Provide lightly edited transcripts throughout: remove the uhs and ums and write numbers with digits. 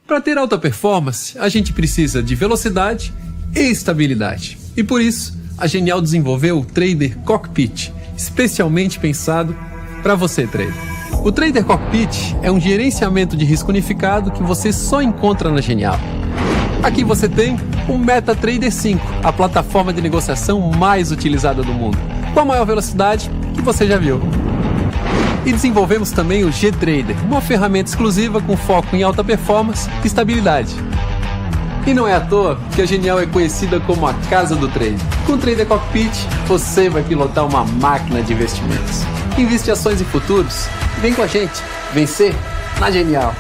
Para ter alta performance, a gente precisa de velocidade e estabilidade. E por isso, a Genial desenvolveu o Trader Cockpit, especialmente pensado para você, trader. O Trader Cockpit é um gerenciamento de risco unificado que você só encontra na Genial. Aqui você tem o MetaTrader 5, a plataforma de negociação mais utilizada do mundo, com a maior velocidade que você já viu. E desenvolvemos também o G-Trader, uma ferramenta exclusiva com foco em alta performance e estabilidade. E não é à toa que a Genial é conhecida como a casa do trade. Com o Trader Cockpit, você vai pilotar uma máquina de investimentos. Investe em ações e futuros. Vem com a gente vencer na Genial.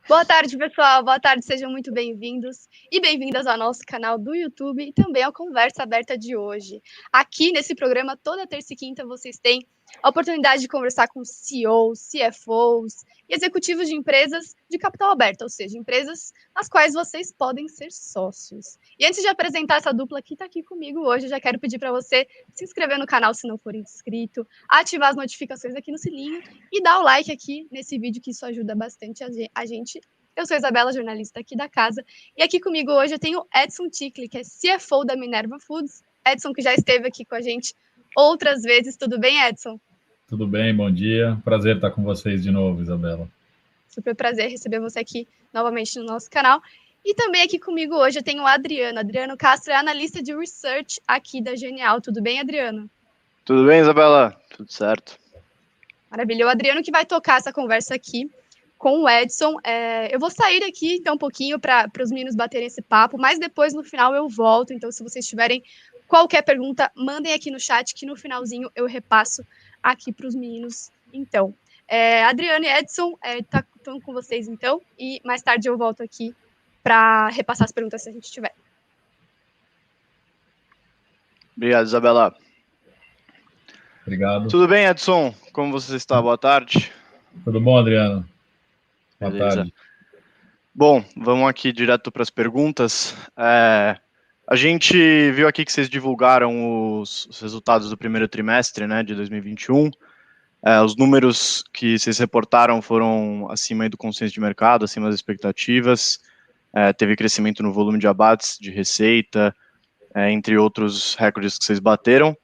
Boa tarde, pessoal. Boa tarde, sejam muito bem-vindos e bem-vindas ao nosso canal do YouTube e também à Conversa Aberta de hoje. Aqui nesse programa, toda terça e quinta, vocês têm a oportunidade de conversar com CEOs, CFOs e executivos de empresas de capital aberto, ou seja, empresas nas quais vocês podem ser sócios. E antes de apresentar essa dupla que está aqui comigo hoje, eu já quero pedir para você se inscrever no canal se não for inscrito, ativar as notificações aqui no sininho e dar o like aqui nesse vídeo, que isso ajuda bastante a gente. Eu sou Isabela, jornalista aqui da casa, e aqui comigo hoje eu tenho Edson Tickli, que é CFO da Minerva Foods. Edson, que já esteve aqui com a gente outras vezes. Tudo bem, Edson? Tudo bem, bom dia. Prazer estar com vocês de novo, Isabela. Super prazer receber você aqui novamente no nosso canal. E também aqui comigo hoje eu tenho o Adriano. Adriano Castro é analista de research aqui da Genial. Tudo bem, Adriano? Tudo bem, Isabela? Tudo certo. Maravilha. O Adriano que vai tocar essa conversa aqui com o Edson. Eu vou sair aqui então um pouquinho para os meninos baterem esse papo, mas depois no final eu volto. Então, se vocês tiverem qualquer pergunta, mandem aqui no chat, que no finalzinho eu repasso aqui para os meninos. Então, Adriano e Edson estão com vocês então, e mais tarde eu volto aqui para repassar as perguntas se a gente tiver. Obrigado, Isabela. Obrigado. Tudo bem, Edson? Como você está? Boa tarde. Tudo bom, Adriano? Boa tarde. Bom, vamos aqui direto para as perguntas. A gente viu aqui que vocês divulgaram os resultados do primeiro trimestre, né, de 2021. Os números que vocês reportaram foram acima do consenso de mercado, acima das expectativas. Teve crescimento no volume de abates, de receita, entre outros recordes que vocês bateram.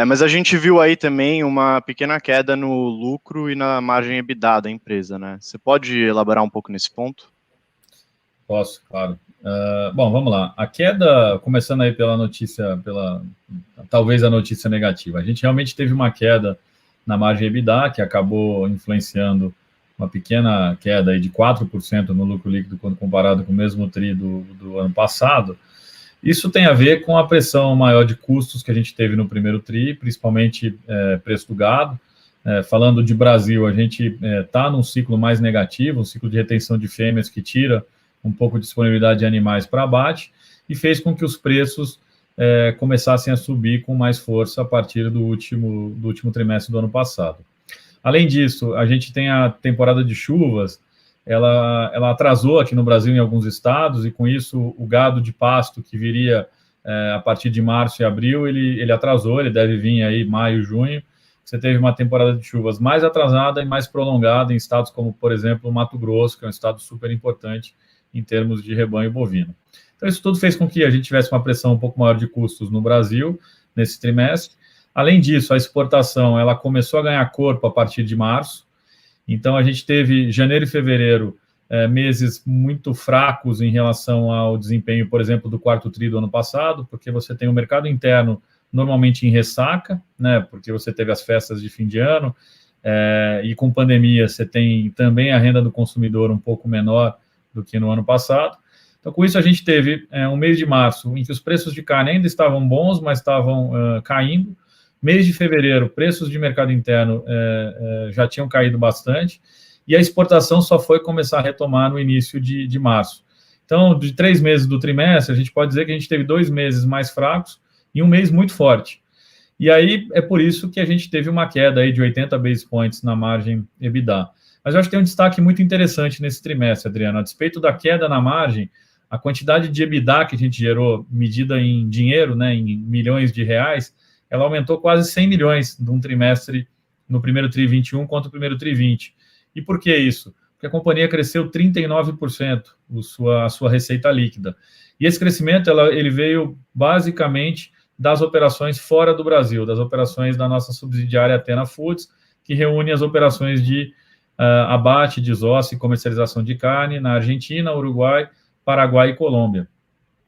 Mas a gente viu aí também uma pequena queda no lucro e na margem EBITDA da empresa, né? Você pode elaborar um pouco nesse ponto? Posso, claro. Bom, vamos lá. A queda, começando aí pela notícia, talvez a notícia negativa. A gente realmente teve uma queda na margem EBITDA, que acabou influenciando uma pequena queda aí de 4% no lucro líquido quando comparado com o mesmo TRI do ano passado. Isso tem a ver com a pressão maior de custos que a gente teve no primeiro TRI, principalmente preço do gado. Falando de Brasil, a gente está num ciclo mais negativo, um ciclo de retenção de fêmeas que tira um pouco de disponibilidade de animais para abate e fez com que os preços começassem a subir com mais força a partir do último trimestre do ano passado. Além disso, a gente tem a temporada de chuvas, ela atrasou aqui no Brasil em alguns estados, e com isso o gado de pasto que viria a partir de março e abril, ele atrasou, ele deve vir aí maio, junho. Você teve uma temporada de chuvas mais atrasada e mais prolongada em estados como, por exemplo, o Mato Grosso, que é um estado super importante em termos de rebanho bovino. Então, isso tudo fez com que a gente tivesse uma pressão um pouco maior de custos no Brasil, nesse trimestre. Além disso, a exportação ela começou a ganhar corpo a partir de março. Então, a gente teve janeiro e fevereiro, meses muito fracos em relação ao desempenho, por exemplo, do quarto TRI do ano passado, porque você tem o mercado interno normalmente em ressaca, né, porque você teve as festas de fim de ano, e com pandemia você tem também a renda do consumidor um pouco menor do que no ano passado. Então, com isso, a gente teve um mês de março em que os preços de carne ainda estavam bons, mas estavam caindo. Mês de fevereiro, preços de mercado interno já tinham caído bastante, e a exportação só foi começar a retomar no início de março. Então, de 3 meses do trimestre, a gente pode dizer que a gente teve 2 meses mais fracos e um mês muito forte. E aí, é por isso que a gente teve uma queda aí de 80 basis points na margem EBITDA. Mas eu acho que tem um destaque muito interessante nesse trimestre, Adriano. A despeito da queda na margem, a quantidade de EBITDA que a gente gerou, medida em dinheiro, né, em milhões de reais, ela aumentou quase 100 milhões de um trimestre no primeiro TRI 21 contra o primeiro TRI 20. E por que isso? Porque a companhia cresceu 39% a sua receita líquida. E esse crescimento ele veio basicamente das operações fora do Brasil, das operações da nossa subsidiária Athena Foods, que reúne as operações de abate, desosse e comercialização de carne na Argentina, Uruguai, Paraguai e Colômbia.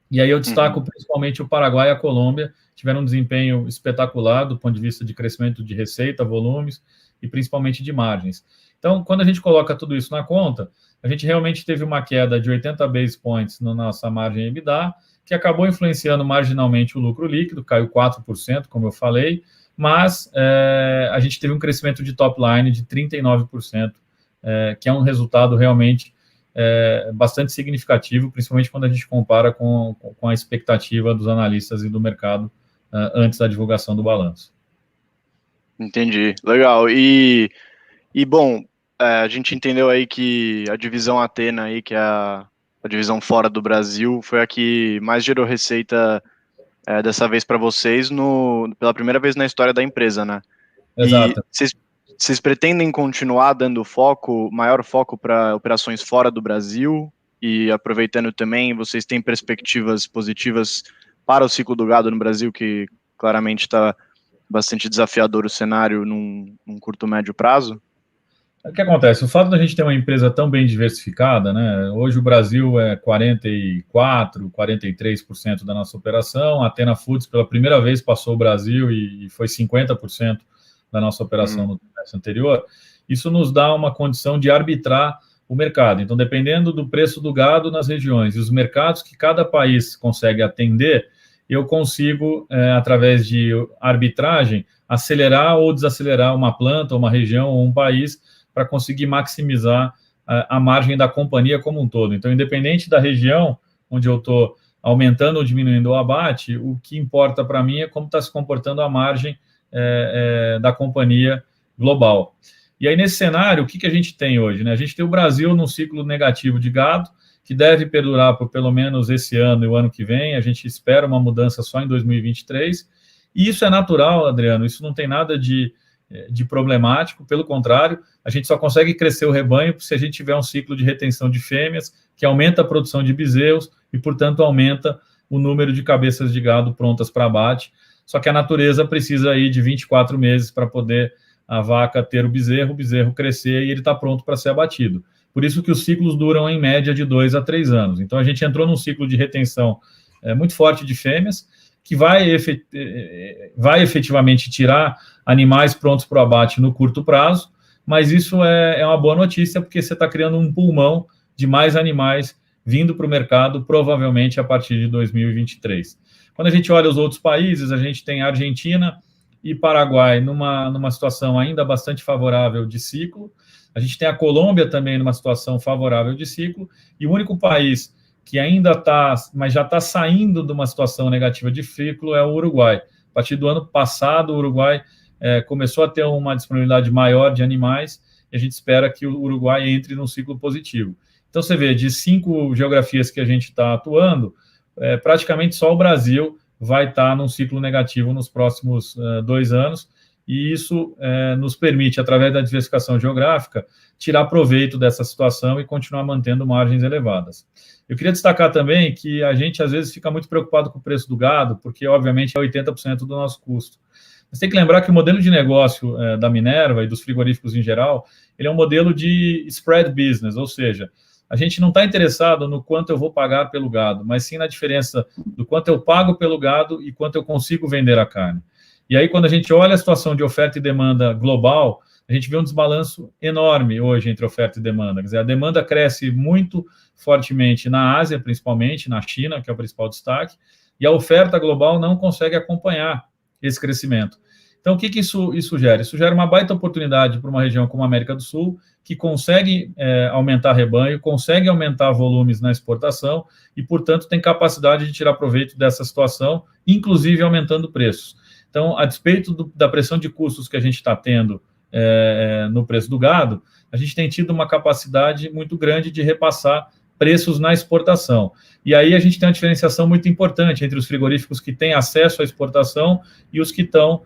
E aí eu destaco principalmente o Paraguai e a Colômbia, tiveram um desempenho espetacular do ponto de vista de crescimento de receita, volumes e principalmente de margens. Então, quando a gente coloca tudo isso na conta, a gente realmente teve uma queda de 80 basis points na nossa margem EBITDA, que acabou influenciando marginalmente o lucro líquido, caiu 4%, como eu falei, mas a gente teve um crescimento de top line de 39%, que é um resultado realmente bastante significativo, principalmente quando a gente compara com a expectativa dos analistas e do mercado antes da divulgação do balanço. Entendi, legal. E bom, a gente entendeu aí que a divisão Athena aí, que é a divisão fora do Brasil, foi a que mais gerou receita dessa vez para vocês pela primeira vez na história da empresa, né? Exato. E vocês pretendem continuar dando maior foco para operações fora do Brasil? E aproveitando também, vocês têm perspectivas positivas para o ciclo do gado no Brasil, que claramente está bastante desafiador o cenário num curto, médio prazo? O que acontece? O fato da gente ter uma empresa tão bem diversificada, né? Hoje o Brasil é 44%, 43% da nossa operação. A Athena Foods, pela primeira vez, passou o Brasil e foi 50% da nossa operação no trimestre anterior. Isso nos dá uma condição de arbitrar o mercado. Então, dependendo do preço do gado nas regiões e os mercados que cada país consegue atender, eu consigo, através de arbitragem, acelerar ou desacelerar uma planta, uma região ou um país para conseguir maximizar a margem da companhia como um todo. Então, independente da região onde eu estou aumentando ou diminuindo o abate, o que importa para mim é como está se comportando a margem da companhia global. E aí, nesse cenário, o que a gente tem hoje, né? A gente tem o Brasil num ciclo negativo de gado, que deve perdurar por pelo menos esse ano e o ano que vem. A gente espera uma mudança só em 2023. E isso é natural, Adriano, isso não tem nada de problemático, pelo contrário, a gente só consegue crescer o rebanho se a gente tiver um ciclo de retenção de fêmeas, que aumenta a produção de bezerros e, portanto, aumenta o número de cabeças de gado prontas para abate. Só que a natureza precisa aí de 24 meses para poder a vaca ter o bezerro crescer e ele está pronto para ser abatido. Por isso que os ciclos duram em média de 2 a 3 anos. Então, a gente entrou num ciclo de retenção muito forte de fêmeas, que vai efetivamente tirar animais prontos para o abate no curto prazo, mas isso é uma boa notícia, porque você está criando um pulmão de mais animais vindo para o mercado, provavelmente a partir de 2023. Quando a gente olha os outros países, a gente tem Argentina e Paraguai numa situação ainda bastante favorável de ciclo, a gente tem a Colômbia também numa situação favorável de ciclo, e o único país que ainda está, mas já está saindo de uma situação negativa de ciclo é o Uruguai. A partir do ano passado, o Uruguai começou a ter uma disponibilidade maior de animais, e a gente espera que o Uruguai entre num ciclo positivo. Então, você vê, de 5 geografias que a gente está atuando, praticamente só o Brasil vai estar num ciclo negativo nos próximos 2 anos, e isso nos permite, através da diversificação geográfica, tirar proveito dessa situação e continuar mantendo margens elevadas. Eu queria destacar também que a gente, às vezes, fica muito preocupado com o preço do gado, porque, obviamente, é 80% do nosso custo. Mas tem que lembrar que o modelo de negócio da Minerva e dos frigoríficos em geral, ele é um modelo de spread business, ou seja, a gente não está interessado no quanto eu vou pagar pelo gado, mas sim na diferença do quanto eu pago pelo gado e quanto eu consigo vender a carne. E aí, quando a gente olha a situação de oferta e demanda global, a gente vê um desbalanço enorme hoje entre oferta e demanda. Quer dizer, a demanda cresce muito fortemente na Ásia, principalmente, na China, que é o principal destaque, e a oferta global não consegue acompanhar esse crescimento. Então, o que isso gera? Isso gera uma baita oportunidade para uma região como a América do Sul, que consegue aumentar rebanho, consegue aumentar volumes na exportação e, portanto, tem capacidade de tirar proveito dessa situação, inclusive aumentando preços. Então, a despeito da pressão de custos que a gente está tendo no preço do gado, a gente tem tido uma capacidade muito grande de repassar preços na exportação. E aí a gente tem uma diferenciação muito importante entre os frigoríficos que têm acesso à exportação e os que estão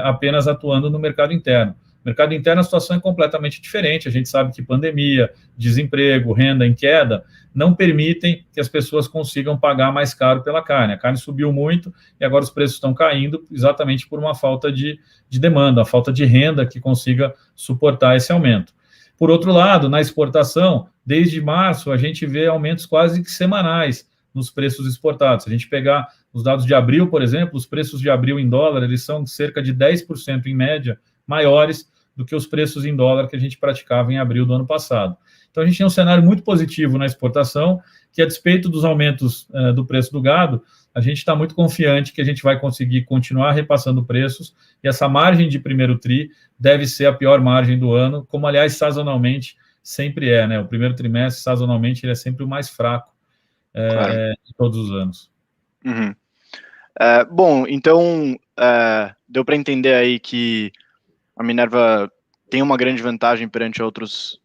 apenas atuando no mercado interno. No mercado interno a situação é completamente diferente, a gente sabe que pandemia, desemprego, renda em queda, não permitem que as pessoas consigam pagar mais caro pela carne. A carne subiu muito e agora os preços estão caindo exatamente por uma falta de demanda, a falta de renda que consiga suportar esse aumento. Por outro lado, na exportação, desde março, a gente vê aumentos quase que semanais nos preços exportados. Se a gente pegar os dados de abril, por exemplo, os preços de abril em dólar, eles são cerca de 10% em média maiores do que os preços em dólar que a gente praticava em abril do ano passado. Então, a gente tem um cenário muito positivo na exportação, que a despeito dos aumentos do preço do gado, a gente está muito confiante que a gente vai conseguir continuar repassando preços, e essa margem de primeiro TRI deve ser a pior margem do ano, como, aliás, sazonalmente sempre é, né? O primeiro trimestre, sazonalmente, ele é sempre o mais fraco de todos os anos. Uhum. Bom, então, deu para entender aí que a Minerva tem uma grande vantagem perante outros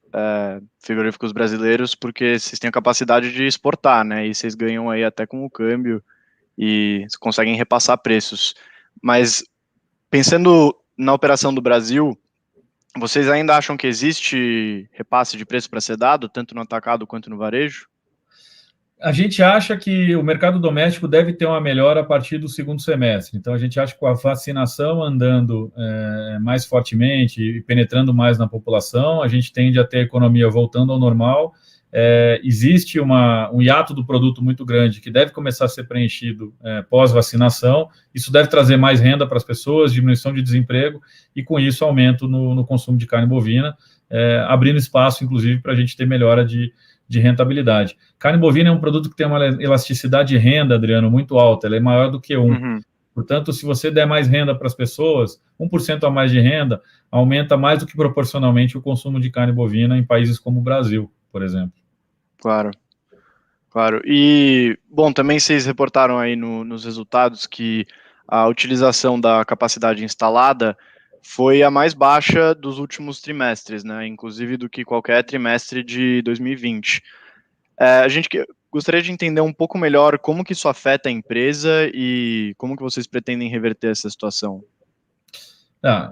frigoríficos brasileiros, porque vocês têm a capacidade de exportar, né? E vocês ganham aí até com o câmbio e conseguem repassar preços. Mas, pensando na operação do Brasil, vocês ainda acham que existe repasse de preço para ser dado, tanto no atacado quanto no varejo? A gente acha que o mercado doméstico deve ter uma melhora a partir do segundo semestre. Então, a gente acha que com a vacinação andando mais fortemente e penetrando mais na população, a gente tende a ter a economia voltando ao normal. Existe um hiato do produto muito grande que deve começar a ser preenchido pós-vacinação. Isso deve trazer mais renda para as pessoas, diminuição de desemprego e, com isso, aumento no consumo de carne bovina, abrindo espaço, inclusive, para a gente ter melhora de rentabilidade. Carne bovina é um produto que tem uma elasticidade de renda, Adriano, muito alta, ela é maior do que 1. Uhum. Portanto, se você der mais renda para as pessoas, 1% a mais de renda, aumenta mais do que proporcionalmente o consumo de carne bovina em países como o Brasil, por exemplo. Claro. E, bom, também vocês reportaram aí nos resultados que a utilização da capacidade instalada foi a mais baixa dos últimos trimestres, né? Inclusive do que qualquer trimestre de 2020. A gente gostaria de entender um pouco melhor como que isso afeta a empresa e como que vocês pretendem reverter essa situação.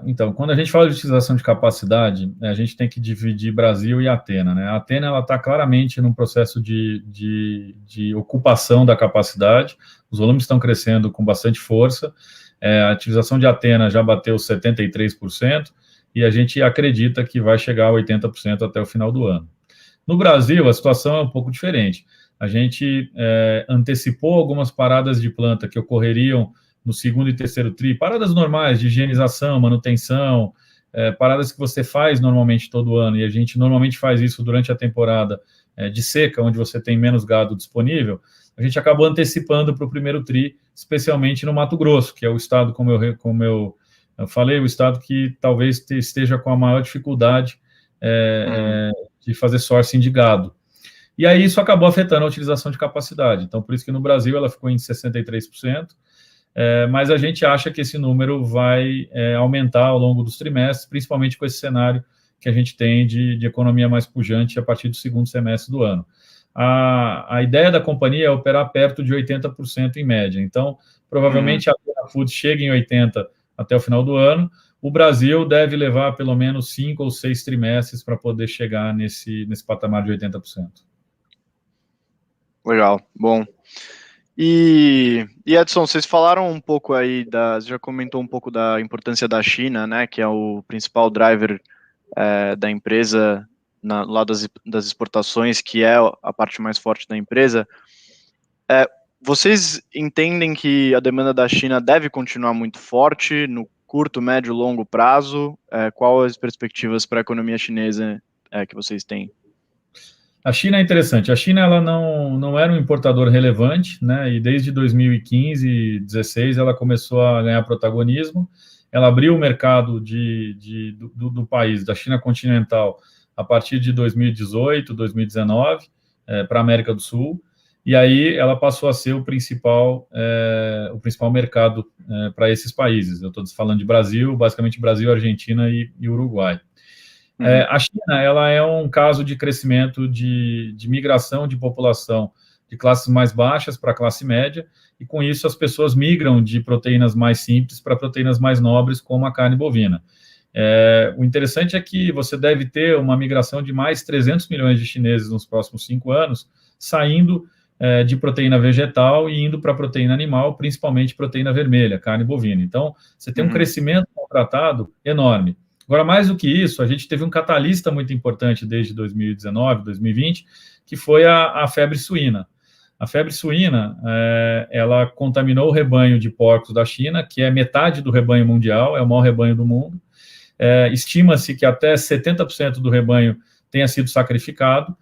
Então, quando a gente fala de utilização de capacidade, a gente tem que dividir Brasil e Athena, né? A Athena está claramente num processo de ocupação da capacidade, os volumes estão crescendo com bastante força. A utilização de Athena já bateu 73% e a gente acredita que vai chegar a 80% até o final do ano. No Brasil, a situação é um pouco diferente. A gente antecipou algumas paradas de planta que ocorreriam no segundo e terceiro TRI, paradas normais de higienização, manutenção, paradas que você faz normalmente todo ano, e a gente normalmente faz isso durante a temporada de seca, onde você tem menos gado disponível. A gente acabou antecipando para o primeiro TRI, especialmente no Mato Grosso, que é o estado, como eu falei, o estado que talvez esteja com a maior dificuldade de fazer sourcing de gado. E aí isso acabou afetando a utilização de capacidade. Então, por isso que no Brasil ela ficou em 63%, mas a gente acha que esse número vai aumentar ao longo dos trimestres, principalmente com esse cenário que a gente tem de economia mais pujante a partir do segundo semestre do ano. A ideia da companhia é operar perto de 80% em média. Então, provavelmente a Athena Foods chega em 80% até o final do ano. O Brasil deve levar pelo menos 5 ou 6 trimestres para poder chegar nesse patamar de 80%. Legal, bom. E Edson, vocês falaram um pouco aí, já comentou um pouco da importância da China, né, que é o principal driver da empresa, lá das exportações, que é a parte mais forte da empresa. Vocês entendem que a demanda da China deve continuar muito forte no curto, médio e longo prazo? Quais as perspectivas para a economia chinesa que vocês têm? A China é interessante. A China ela não era um importador relevante, né? E desde 2015 e 2016 ela começou a ganhar protagonismo. Ela abriu o mercado do país, da China continental, a partir de 2018, 2019, para a América do Sul. E aí ela passou a ser o principal mercado para esses países. Eu estou falando de Brasil, basicamente Brasil, Argentina e Uruguai. A China, ela é um caso de crescimento de migração de população de classes mais baixas para a classe média, e com isso as pessoas migram de proteínas mais simples para proteínas mais nobres, como a carne bovina. O interessante é que você deve ter uma migração de mais 300 milhões de chineses nos próximos 5 anos, saindo de proteína vegetal e indo para proteína animal, principalmente proteína vermelha, carne bovina. Então, você tem um crescimento contratado enorme. Agora, mais do que isso, a gente teve um catalista muito importante desde 2019, 2020, que foi a febre suína. A febre suína, ela contaminou o rebanho de porcos da China, que é metade do rebanho mundial, é o maior rebanho do mundo. Estima-se que até 70% do rebanho tenha sido sacrificado,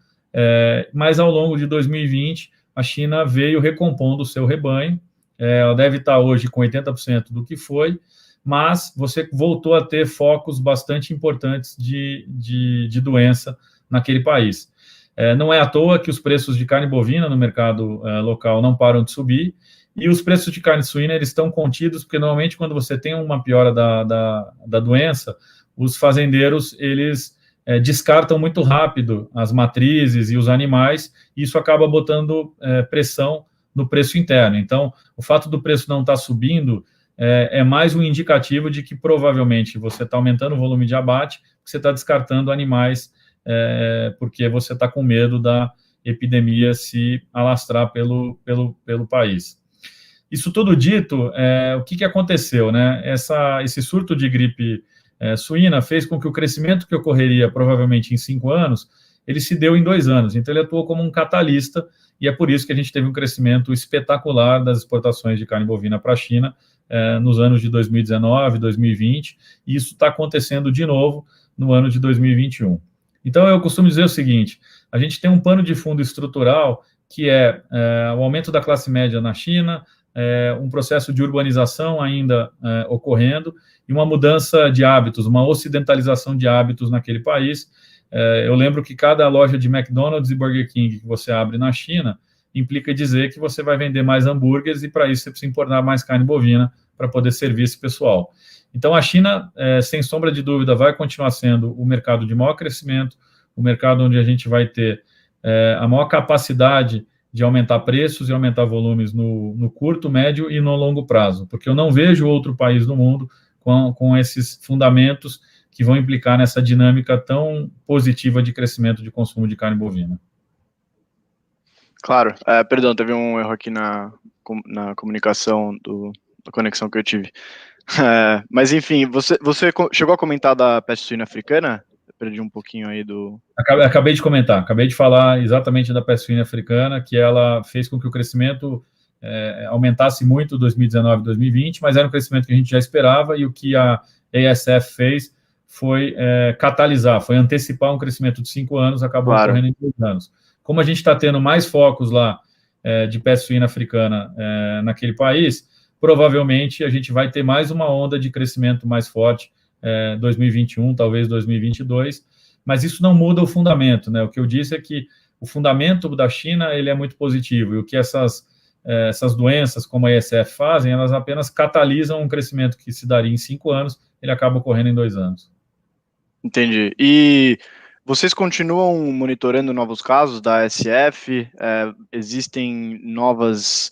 mas ao longo de 2020, a China veio recompondo o seu rebanho. Ela deve estar hoje com 80% do que foi, mas você voltou a ter focos bastante importantes de doença naquele país. Não é à toa que os preços de carne bovina no mercado local não param de subir, e os preços de carne suína eles estão contidos, porque normalmente quando você tem uma piora da doença, os fazendeiros eles descartam muito rápido as matrizes e os animais, e isso acaba botando pressão no preço interno. Então, o fato do preço não estar subindo é mais um indicativo de que provavelmente você está aumentando o volume de abate, você está descartando animais, porque você está com medo da epidemia se alastrar pelo país. Isso tudo dito, o que aconteceu, né? Esse surto de gripe suína fez com que o crescimento que ocorreria provavelmente em 5 anos, ele se deu em 2 anos. Então, ele atuou como um catalista, e é por isso que a gente teve um crescimento espetacular das exportações de carne bovina para a China nos anos de 2019, 2020, e isso está acontecendo de novo no ano de 2021. Então, eu costumo dizer o seguinte, a gente tem um pano de fundo estrutural que é o aumento da classe média na China, um processo de urbanização ainda ocorrendo, e uma mudança de hábitos, uma ocidentalização de hábitos naquele país. Eu lembro que cada loja de McDonald's e Burger King que você abre na China implica dizer que você vai vender mais hambúrgueres, e para isso você precisa importar mais carne bovina para poder servir esse pessoal. Então, a China, sem sombra de dúvida, vai continuar sendo o mercado de maior crescimento, o mercado onde a gente vai ter a maior capacidade de aumentar preços e aumentar volumes no curto, médio e no longo prazo, porque eu não vejo outro país no mundo com esses fundamentos que vão implicar nessa dinâmica tão positiva de crescimento de consumo de carne bovina. Claro, perdão, teve um erro aqui na comunicação da conexão que eu tive. Mas, enfim, você chegou a comentar da peste suína africana? Eu perdi um pouquinho aí do... Acabei de comentar, acabei de falar exatamente da peste suína africana, que ela fez com que o crescimento aumentasse muito em 2019 e 2020, mas era um crescimento que a gente já esperava, e o que a ASF fez foi catalisar, foi antecipar um crescimento de 5 anos, acabou ocorrendo em 2 anos. Como a gente está tendo mais focos lá de peste suína africana naquele país, provavelmente a gente vai ter mais uma onda de crescimento mais forte 2021, talvez 2022, mas isso não muda o fundamento, né? O que eu disse é que o fundamento da China ele é muito positivo, e o que essas doenças, como a ESF fazem, elas apenas catalisam um crescimento que se daria em 5 anos, ele acaba ocorrendo em 2 anos. Entendi. E vocês continuam monitorando novos casos da ASF? Existem novas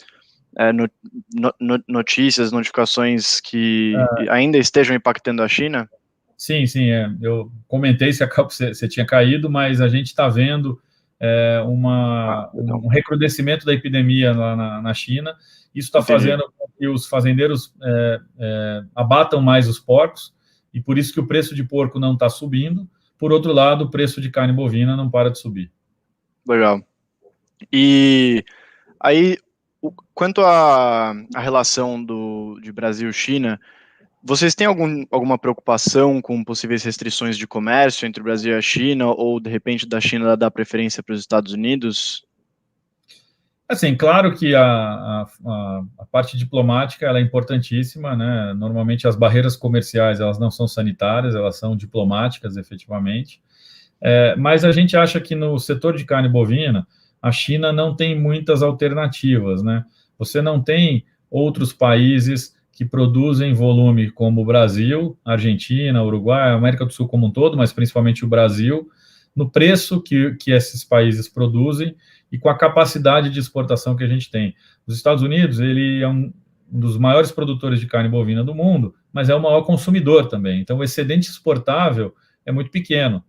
notícias, notificações que ainda estejam impactando a China? Sim, eu comentei se você tinha caído, mas a gente está vendo um recrudescimento da epidemia lá na China. Isso está fazendo com que os fazendeiros abatam mais os porcos, e por isso que o preço de porco não está subindo. Por outro lado, o preço de carne bovina não para de subir. Legal. E aí, quanto à relação de Brasil e China, vocês têm alguma preocupação com possíveis restrições de comércio entre o Brasil e a China, ou, de repente, da China dar preferência para os Estados Unidos? Assim, claro que a parte diplomática ela é importantíssima, né? Normalmente as barreiras comerciais elas não são sanitárias, elas são diplomáticas, efetivamente. Mas a gente acha que no setor de carne bovina, a China não tem muitas alternativas, né? Você não tem outros países que produzem volume como o Brasil, Argentina, Uruguai, América do Sul como um todo, mas principalmente o Brasil, no preço que esses países produzem e com a capacidade de exportação que a gente tem. Os Estados Unidos, ele é um dos maiores produtores de carne bovina do mundo, mas é o maior consumidor também. Então, o excedente exportável é muito pequeno.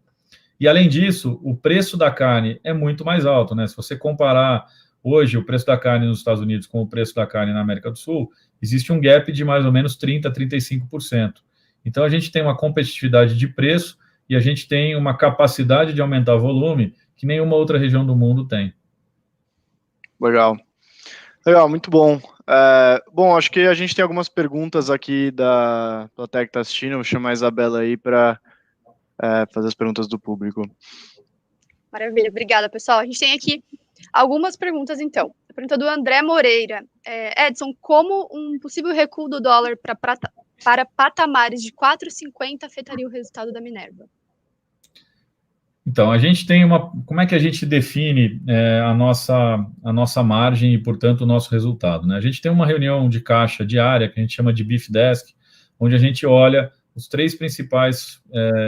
E, além disso, o preço da carne é muito mais alto, né? Se você comparar hoje o preço da carne nos Estados Unidos com o preço da carne na América do Sul, existe um gap de mais ou menos 30% a 35%. Então, a gente tem uma competitividade de preço e a gente tem uma capacidade de aumentar o volume que nenhuma outra região do mundo tem. Legal, muito bom. Bom, acho que a gente tem algumas perguntas aqui da plateia que está assistindo. Vou chamar a Isabela aí para fazer as perguntas do público. Maravilha, obrigada, pessoal. A gente tem aqui algumas perguntas, então. A pergunta do André Moreira. Edson, como um possível recuo do dólar para patamares de 4,50 afetaria o resultado da Minerva? Então, a gente tem como é que a gente define a nossa margem e, portanto, o nosso resultado, né? A gente tem uma reunião de caixa diária, que a gente chama de Beef Desk, onde a gente olha os 3 principais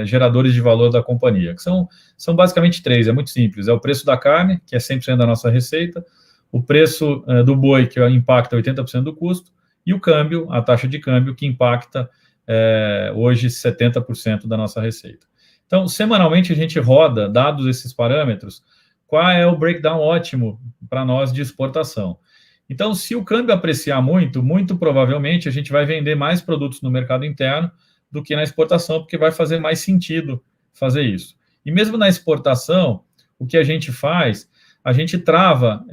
geradores de valor da companhia, que são basicamente 3, é muito simples. É o preço da carne, que é 100% da nossa receita, o preço do boi, que impacta 80% do custo, e o câmbio, a taxa de câmbio, que impacta hoje 70% da nossa receita. Então, semanalmente a gente roda, dados esses parâmetros, qual é o breakdown ótimo para nós de exportação. Então, se o câmbio apreciar muito, muito provavelmente a gente vai vender mais produtos no mercado interno do que na exportação, porque vai fazer mais sentido fazer isso. E mesmo na exportação, o que a gente faz, a gente trava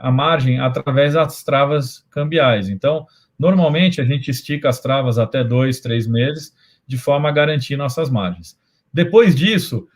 a margem através das travas cambiais. Então, normalmente a gente estica as travas até 2, 3 meses, de forma a garantir nossas margens. Depois disso,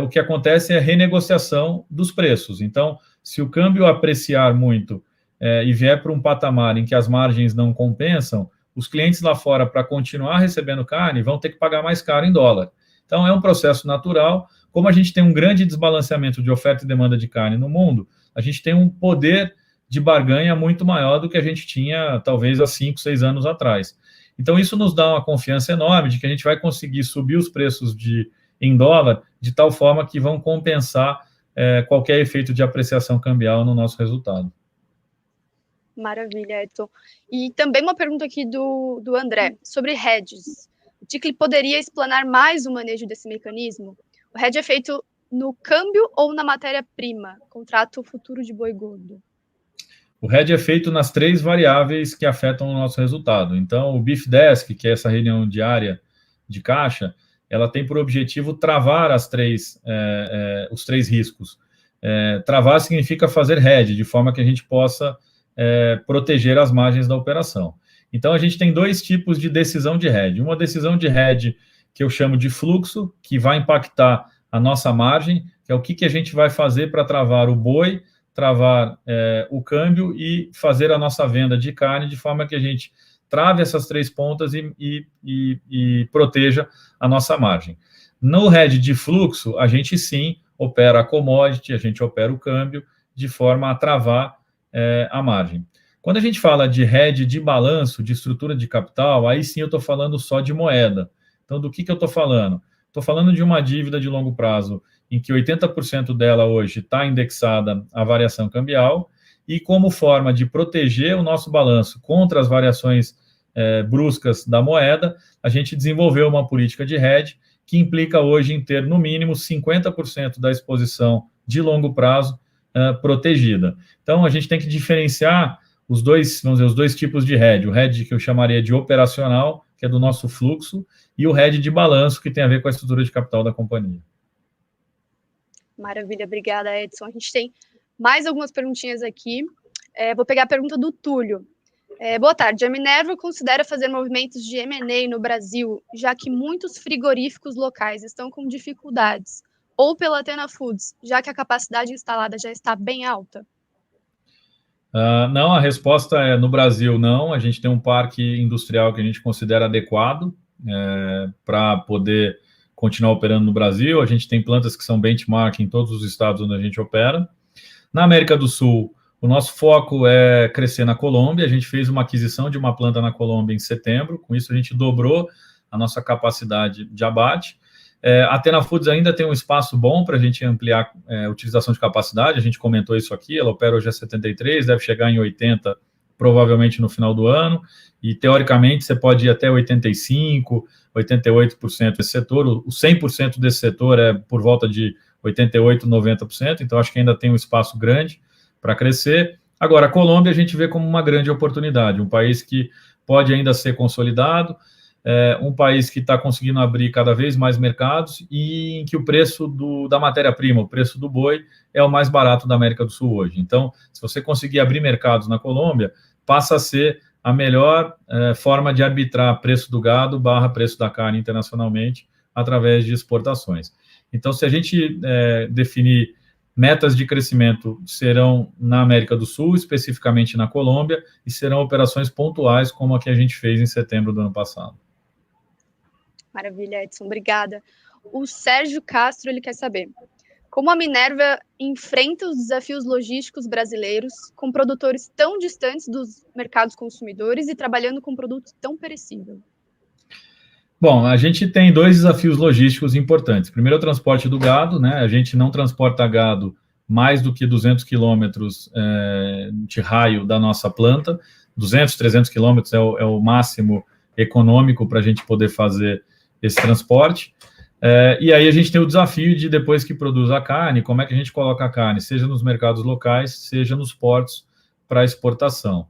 o que acontece é a renegociação dos preços. Então, se o câmbio apreciar muito e vier para um patamar em que as margens não compensam, os clientes lá fora, para continuar recebendo carne, vão ter que pagar mais caro em dólar. Então, é um processo natural. Como a gente tem um grande desbalanceamento de oferta e demanda de carne no mundo, a gente tem um poder de barganha muito maior do que a gente tinha, talvez, há 5, 6 anos atrás. Então, isso nos dá uma confiança enorme de que a gente vai conseguir subir os preços em dólar de tal forma que vão compensar qualquer efeito de apreciação cambial no nosso resultado. Maravilha, Edson. E também uma pergunta aqui do André, sobre hedges. O Ticli poderia explanar mais o manejo desse mecanismo? O hedge é feito no câmbio ou na matéria-prima? Contrato futuro de boi gordo. O hedge é feito nas 3 variáveis que afetam o nosso resultado. Então, o Beef Desk, que é essa reunião diária de caixa, ela tem por objetivo travar os 3 riscos. Travar significa fazer hedge, de forma que a gente possa proteger as margens da operação. Então, a gente tem 2 tipos de decisão de hedge. Uma decisão de hedge que eu chamo de fluxo, que vai impactar a nossa margem, que é o que a gente vai fazer para travar o boi, travar o câmbio e fazer a nossa venda de carne de forma que a gente trave essas 3 pontas e proteja a nossa margem. No hedge de fluxo, a gente sim opera a commodity, a gente opera o câmbio de forma a travar a margem. Quando a gente fala de hedge de balanço, de estrutura de capital, aí sim eu estou falando só de moeda. Então, do que eu estou falando? Estou falando de uma dívida de longo prazo em que 80% dela hoje está indexada à variação cambial e como forma de proteger o nosso balanço contra as variações bruscas da moeda, a gente desenvolveu uma política de hedge que implica hoje em ter, no mínimo, 50% da exposição de longo prazo protegida. Então, a gente tem que diferenciar os 2 tipos de hedge. O hedge que eu chamaria de operacional, que é do nosso fluxo, e o hedge de balanço, que tem a ver com a estrutura de capital da companhia. Maravilha, obrigada, Edson. A gente tem mais algumas perguntinhas aqui. Vou pegar a pergunta do Túlio. Boa tarde. A Minerva considera fazer movimentos de M&A no Brasil, já que muitos frigoríficos locais estão com dificuldades, ou pela Athena Foods, já que a capacidade instalada já está bem alta? Não, a resposta é no Brasil não. A gente tem um parque industrial que a gente considera adequado para poder continuar operando no Brasil. A gente tem plantas que são benchmark em todos os estados onde a gente opera. Na América do Sul, O nosso foco é crescer na Colômbia. A gente fez uma aquisição de uma planta na Colômbia em setembro. Com isso, a gente dobrou a nossa capacidade de abate. A Athena Foods ainda tem um espaço bom para a gente ampliar a utilização de capacidade. A gente comentou isso aqui. Ela opera hoje a 73, deve chegar em 80, provavelmente no final do ano. E, teoricamente, você pode ir até 85%, 88% desse setor. O 100% desse setor é por volta de 88%, 90%. Então, acho que ainda tem um espaço grande para crescer. Agora, a Colômbia a gente vê como uma grande oportunidade, um país que pode ainda ser consolidado, um país que está conseguindo abrir cada vez mais mercados e em que o preço da matéria-prima, o preço do boi, é o mais barato da América do Sul hoje. Então, se você conseguir abrir mercados na Colômbia, passa a ser a melhor forma de arbitrar preço do gado / preço da carne internacionalmente através de exportações. Então, se a gente definir metas de crescimento, serão na América do Sul, especificamente na Colômbia, e serão operações pontuais como a que a gente fez em setembro do ano passado. Maravilha, Edson, obrigada. O Sérgio Castro, ele quer saber como a Minerva enfrenta os desafios logísticos brasileiros com produtores tão distantes dos mercados consumidores e trabalhando com produtos tão perecíveis. Bom, a gente tem 2 desafios logísticos importantes. Primeiro, o transporte do gado, né? A gente não transporta gado mais do que 200 quilômetros de raio da nossa planta. 200, 300 quilômetros é o máximo econômico para a gente poder fazer esse transporte. E aí a gente tem o desafio de, depois que produz a carne, como é que a gente coloca a carne, seja nos mercados locais, seja nos portos para exportação.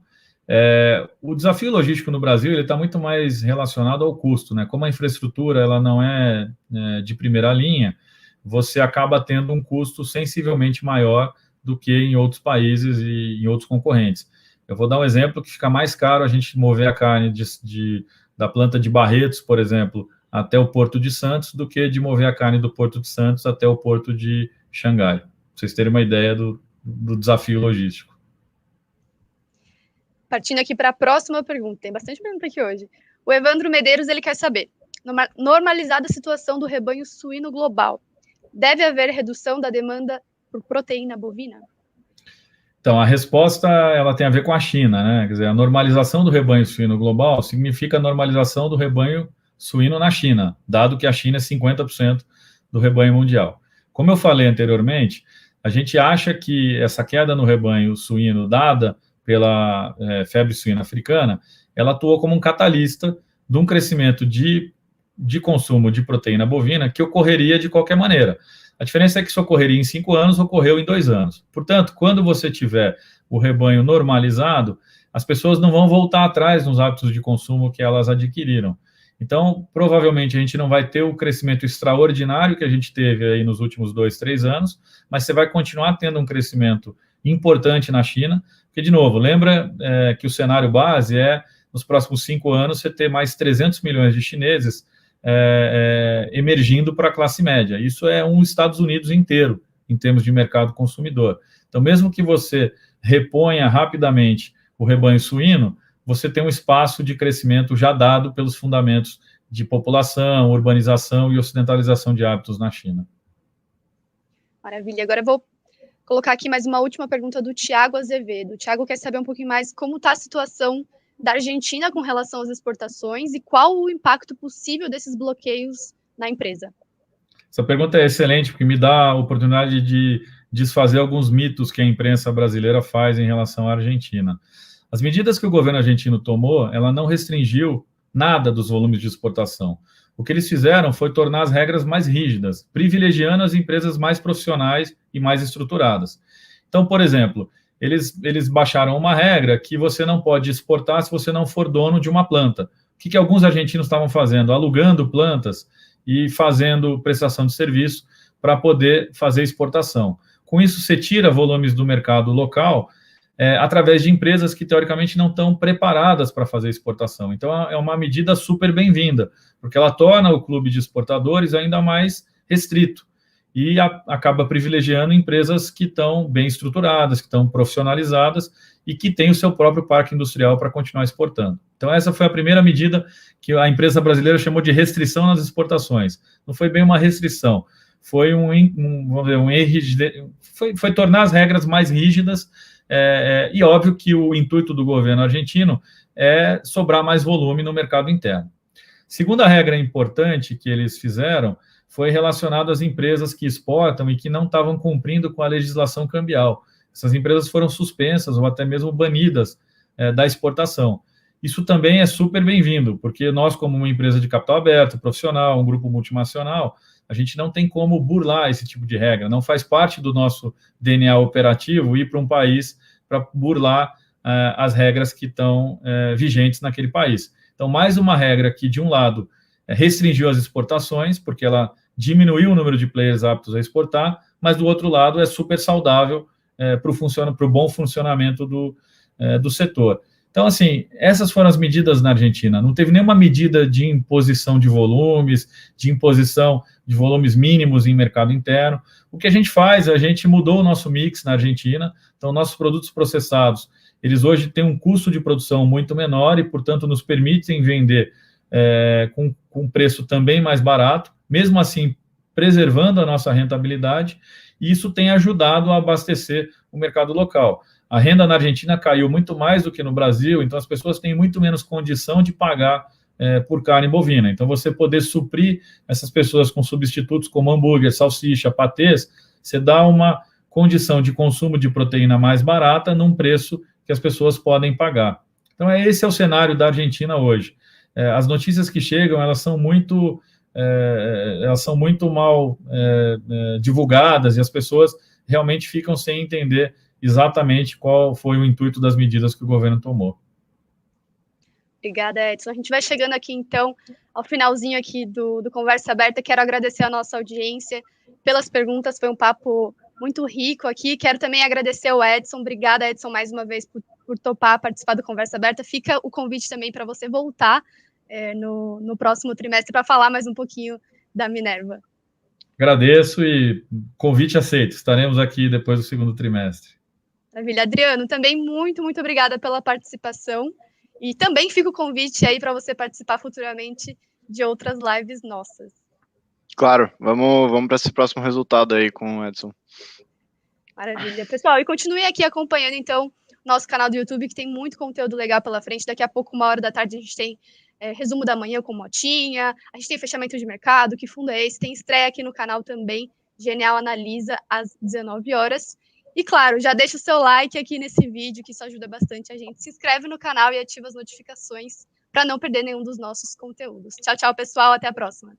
O desafio logístico no Brasil está muito mais relacionado ao custo, né? Como a infraestrutura ela não é de primeira linha, você acaba tendo um custo sensivelmente maior do que em outros países e em outros concorrentes. Eu vou dar um exemplo que fica mais caro a gente mover a carne da planta de Barretos, por exemplo, até o Porto de Santos, do que de mover a carne do Porto de Santos até o Porto de Xangai. Para vocês terem uma ideia do desafio logístico. Partindo aqui para a próxima pergunta, tem bastante pergunta aqui hoje. O Evandro Medeiros, ele quer saber, normalizada a situação do rebanho suíno global, deve haver redução da demanda por proteína bovina? Então, a resposta ela tem a ver com a China, né? Quer dizer, a normalização do rebanho suíno global significa a normalização do rebanho suíno na China, dado que a China é 50% do rebanho mundial. Como eu falei anteriormente, a gente acha que essa queda no rebanho suíno dada pela febre suína africana, ela atuou como um catalista de um crescimento de consumo de proteína bovina que ocorreria de qualquer maneira. A diferença é que isso ocorreria em 5 anos, ocorreu em 2 anos. Portanto, quando você tiver o rebanho normalizado, as pessoas não vão voltar atrás nos hábitos de consumo que elas adquiriram. Então, provavelmente, a gente não vai ter o crescimento extraordinário que a gente teve aí nos últimos 2, 3 anos, mas você vai continuar tendo um crescimento importante na China, porque, de novo, lembra que o cenário base nos próximos 5 anos, você ter mais 300 milhões de chineses emergindo para a classe média. Isso é um Estados Unidos inteiro, em termos de mercado consumidor. Então, mesmo que você reponha rapidamente o rebanho suíno, você tem um espaço de crescimento já dado pelos fundamentos de população, urbanização e ocidentalização de hábitos na China. Maravilha. Agora eu vou colocar aqui mais uma última pergunta do Tiago Azevedo. O Tiago quer saber um pouquinho mais como está a situação da Argentina com relação às exportações e qual o impacto possível desses bloqueios na empresa. Essa pergunta é excelente, porque me dá a oportunidade de desfazer alguns mitos que a imprensa brasileira faz em relação à Argentina. As medidas que o governo argentino tomou, ela não restringiu nada dos volumes de exportação. O que eles fizeram foi tornar as regras mais rígidas, privilegiando as empresas mais profissionais e mais estruturadas. Então, por exemplo, eles baixaram uma regra que você não pode exportar se você não for dono de uma planta. O que alguns argentinos estavam fazendo? Alugando plantas e fazendo prestação de serviço para poder fazer exportação. Com isso, você tira volumes do mercado local através de empresas que, teoricamente, não estão preparadas para fazer exportação. Então, é uma medida super bem-vinda, porque ela torna o clube de exportadores ainda mais restrito e acaba privilegiando empresas que estão bem estruturadas, que estão profissionalizadas e que têm o seu próprio parque industrial para continuar exportando. Então, essa foi a primeira medida que a empresa brasileira chamou de restrição nas exportações. Não foi bem uma restrição, foi foi tornar as regras mais rígidas E óbvio que o intuito do governo argentino é sobrar mais volume no mercado interno. Segunda regra importante que eles fizeram foi relacionado às empresas que exportam e que não estavam cumprindo com a legislação cambial. Essas empresas foram suspensas ou até mesmo banidas da exportação. Isso também é super bem-vindo, porque nós, como uma empresa de capital aberto, profissional, um grupo multinacional, a gente não tem como burlar esse tipo de regra. Não faz parte do nosso DNA operativo ir para um país para burlar as regras que estão vigentes naquele país. Então, mais uma regra que, de um lado, restringiu as exportações, porque ela diminuiu o número de players aptos a exportar, mas, do outro lado, é super saudável para o bom funcionamento do setor. Então, assim, essas foram as medidas na Argentina. Não teve nenhuma medida de imposição de volumes, de imposição de volumes mínimos em mercado interno. O que a gente faz, a gente mudou o nosso mix na Argentina. Então, nossos produtos processados, eles hoje têm um custo de produção muito menor e, portanto, nos permitem vender com preço também mais barato, mesmo assim, preservando a nossa rentabilidade. E isso tem ajudado a abastecer o mercado local. A renda na Argentina caiu muito mais do que no Brasil, então as pessoas têm muito menos condição de pagar por carne bovina. Então, você poder suprir essas pessoas com substitutos como hambúrguer, salsicha, patês, você dá uma condição de consumo de proteína mais barata num preço que as pessoas podem pagar. Então, esse é o cenário da Argentina hoje. As notícias que chegam, elas são muito mal divulgadas e as pessoas realmente ficam sem entender exatamente qual foi o intuito das medidas que o governo tomou. Obrigada, Edson. A gente vai chegando aqui, então, ao finalzinho aqui do Conversa Aberta. Quero agradecer a nossa audiência pelas perguntas. Foi um papo muito rico aqui. Quero também agradecer ao Edson. Obrigada, Edson, mais uma vez por topar participar do Conversa Aberta. Fica o convite também para você voltar no próximo trimestre para falar mais um pouquinho da Minerva. Agradeço e convite aceito. Estaremos aqui depois do segundo trimestre. Maravilha. Adriano, também muito obrigada pela participação. E também fica o convite aí para você participar futuramente de outras lives nossas. Claro, vamos para esse próximo resultado aí com o Edson. Maravilha. Pessoal, e continue aqui acompanhando, então, nosso canal do YouTube, que tem muito conteúdo legal pela frente. Daqui a pouco, 13h, a gente tem resumo da manhã com Motinha, a gente tem fechamento de mercado, que fundo é esse? Tem estreia aqui no canal também, Genial Analisa, às 19h. E, claro, já deixa o seu like aqui nesse vídeo, que isso ajuda bastante a gente. Se inscreve no canal e ativa as notificações para não perder nenhum dos nossos conteúdos. Tchau, pessoal. Até a próxima.